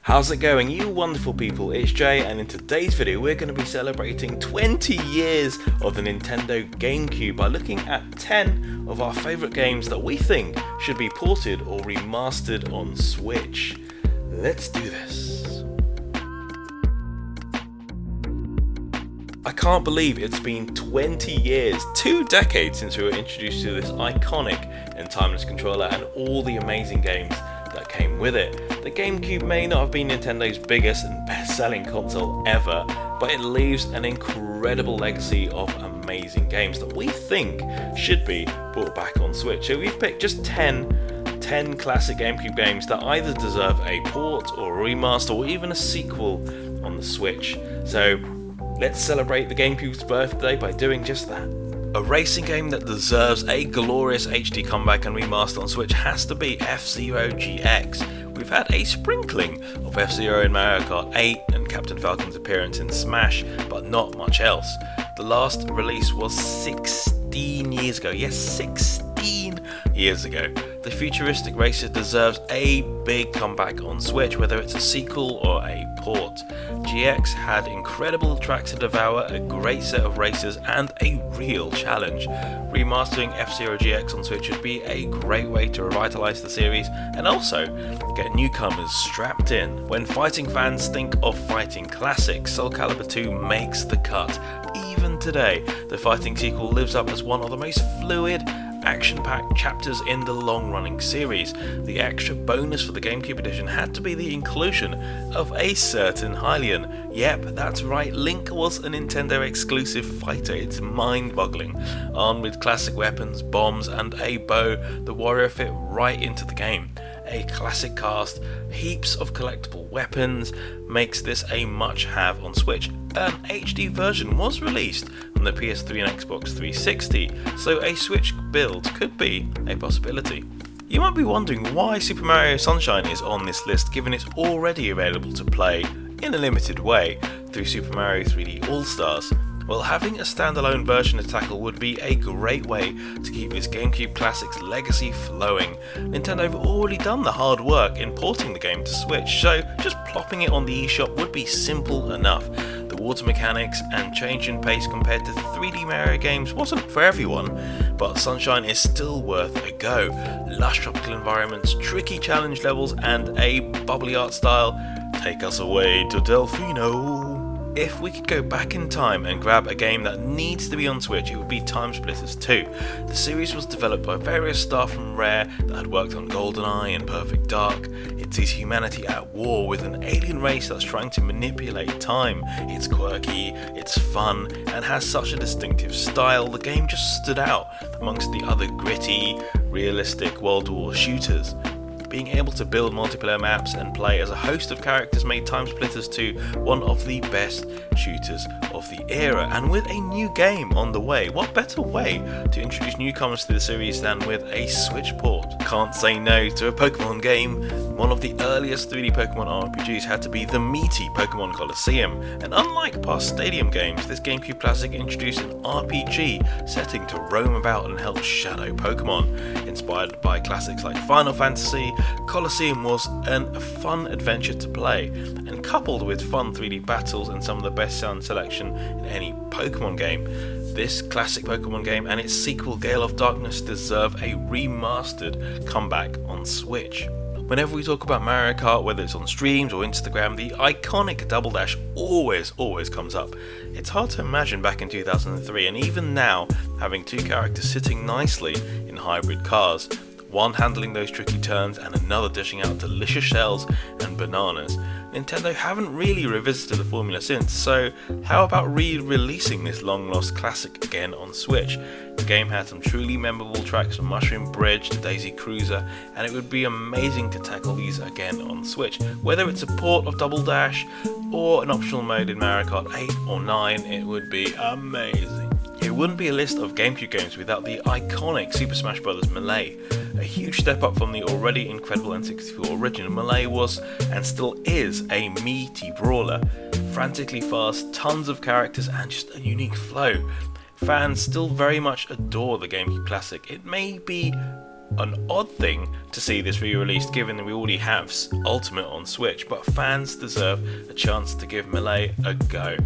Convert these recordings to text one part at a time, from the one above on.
How's it going, you wonderful people? It's Jay, and in today's video we're going to be celebrating 20 years of the Nintendo GameCube by looking at 10 of our favourite games that we think should be ported or remastered on Switch. Let's do this. I can't believe it's been 20 years, 2 decades since we were introduced to this iconic and timeless controller and all the amazing games that came with it. The GameCube may not have been Nintendo's biggest and best-selling console ever, but it leaves an incredible legacy of amazing games that we think should be brought back on Switch. So we've picked just 10 classic GameCube games that either deserve a port or a remaster or even a sequel on the Switch. So let's celebrate the GameCube's birthday by doing just that. A racing game that deserves a glorious HD comeback and remaster on Switch has to be FZero GX. We've had a sprinkling of F-Zero in Mario Kart 8 and Captain Falcon's appearance in Smash, but not much else. The last release was 16 years ago. Yes, 16 years ago. The futuristic racer deserves a big comeback on Switch, whether it's a sequel or a port. GX had incredible tracks to devour, a great set of races, and a real challenge. Remastering F-Zero GX on Switch would be a great way to revitalise the series and also get newcomers strapped in. When fighting fans think of fighting classics, Soul Calibur 2 makes the cut. Even today, the fighting sequel lives up as one of the most fluid, action-packed chapters in the long-running series. The extra bonus for the GameCube edition had to be the inclusion of a certain Hylian. Yep, that's right, Link was a Nintendo exclusive fighter. It's mind-boggling. Armed with classic weapons, bombs, and a bow, the warrior fit right into the game. A classic cast, heaps of collectible weapons, makes this a must-have on Switch. An HD version was released on the PS3 and Xbox 360, so a Switch build could be a possibility. You might be wondering why Super Mario Sunshine is on this list, given it's already available to play in a limited way through Super Mario 3D All-Stars. Well, having a standalone version to tackle would be a great way to keep this GameCube classic's legacy flowing. Nintendo have already done the hard work in porting the game to Switch, so just plopping it on the eShop would be simple enough. The water mechanics and change in pace compared to 3D Mario games wasn't for everyone, but Sunshine is still worth a go. Lush tropical environments, tricky challenge levels, and a bubbly art style. Take us away to Delfino. If we could go back in time and grab a game that needs to be on Switch, it would be Time Splitters 2. The series was developed by various staff from Rare that had worked on GoldenEye and Perfect Dark. It sees humanity at war with an alien race that's trying to manipulate time. It's quirky, it's fun, and has such a distinctive style. The game just stood out amongst the other gritty, realistic World War shooters. Being able to build multiplayer maps and play as a host of characters made Time Splitters 2 one of the best shooters of the era, and with a new game on the way, what better way to introduce newcomers to the series than with a Switch port? Can't say no to a Pokemon game. One of the earliest 3D Pokemon RPGs had to be the meaty Pokemon Colosseum, and unlike past Stadium games, this GameCube classic introduced an RPG setting to roam about and help shadow Pokemon. Inspired by classics like Final Fantasy, Colosseum was a fun adventure to play, and coupled with fun 3D battles and some of the best sound selection in any Pokemon game, this classic Pokemon game and its sequel Gale of Darkness deserve a remastered comeback on Switch. Whenever we talk about Mario Kart, whether it's on streams or Instagram, the iconic Double Dash always comes up. It's hard to imagine back in 2003, and even now, having 2 characters sitting nicely in hybrid cars, one handling those tricky turns and another dishing out delicious shells and bananas. Nintendo haven't really revisited the formula since, so how about re-releasing this long-lost classic again on Switch? The game had some truly memorable tracks from Mushroom Bridge to Daisy Cruiser, and it would be amazing to tackle these again on Switch. Whether it's a port of Double Dash or an optional mode in Mario Kart 8 or 9, it would be amazing. It wouldn't be a list of GameCube games without the iconic Super Smash Bros. Melee. A huge step up from the already incredible N64 original, Melee was, and still is, a meaty brawler. Frantically fast, tons of characters, and just a unique flow. Fans still very much adore the GameCube classic. It may be an odd thing to see this re-released given that we already have Ultimate on Switch, but fans deserve a chance to give Melee a go.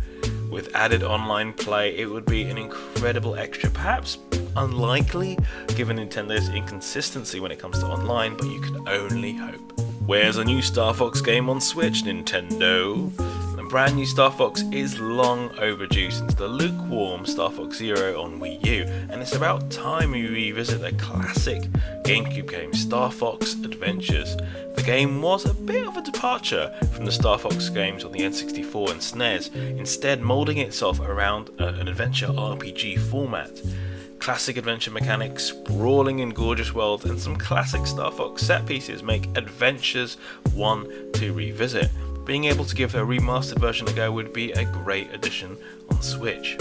With added online play, it would be an incredible extra, perhaps unlikely given Nintendo's inconsistency when it comes to online, but you can only hope. Where's a new Star Fox game on Switch, Nintendo? A brand new Star Fox is long overdue since the lukewarm Star Fox Zero on Wii U, and it's about time we revisit a classic GameCube game, Star Fox Adventures. The game was a bit of a departure from the Star Fox games on the N64 and SNES, instead moulding itself around an adventure RPG format. Classic adventure mechanics, sprawling and gorgeous worlds, and some classic Star Fox set pieces make Adventures one to revisit. Being able to give a remastered version a go would be a great addition on Switch.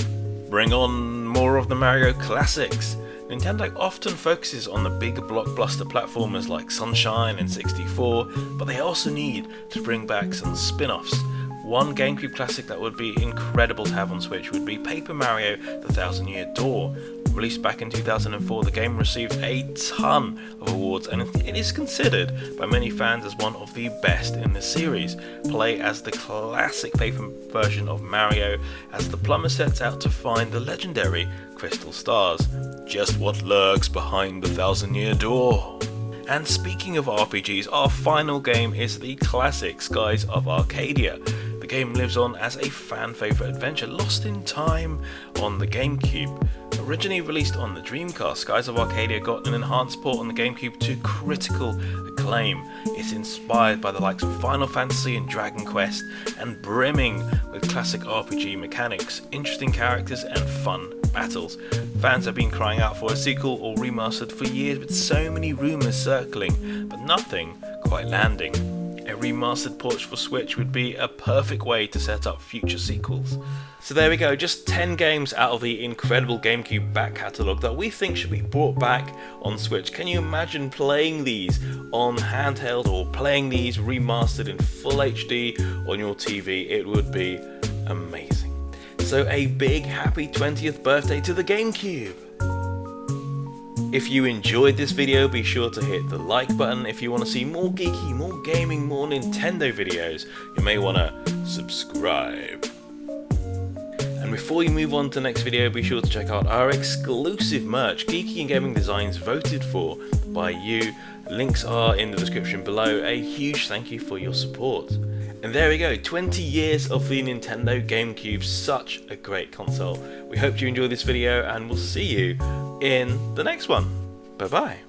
Bring on more of the Mario classics! Nintendo often focuses on the big blockbuster platformers like Sunshine and 64, but they also need to bring back some spin-offs. One GameCube classic that would be incredible to have on Switch would be Paper Mario: The Thousand Year Door. Released back in 2004, the game received a ton of awards and it is considered by many fans as one of the best in the series. Play as the classic paper version of Mario as the plumber sets out to find the legendary crystal stars. Just what lurks behind the Thousand Year Door? And speaking of RPGs, our final game is the classic Skies of Arcadia. The game lives on as a fan favourite adventure lost in time on the GameCube. Originally released on the Dreamcast, Skies of Arcadia got an enhanced port on the GameCube to critical acclaim. It's inspired by the likes of Final Fantasy and Dragon Quest, and brimming with classic RPG mechanics, interesting characters and fun battles. Fans have been crying out for a sequel or remastered for years, with so many rumours circling, but nothing quite landing. A remastered port for Switch would be a perfect way to set up future sequels. So there we go, just 10 games out of the incredible GameCube back catalogue that we think should be brought back on Switch. Can you imagine playing these on handheld or playing these remastered in full HD on your TV? It would be amazing. So a big happy 20th birthday to the GameCube! If you enjoyed this video, be sure to hit the like button. If you want to see more geeky, more gaming, more Nintendo videos, you may want to subscribe. And before you move on to the next video, be sure to check out our exclusive merch, geeky and gaming designs voted for by you. Links are in the description below. A huge thank you for your support. And there we go, 20 years of the Nintendo GameCube, such a great console. We hope you enjoyed this video and we'll see you in the next one. Bye bye.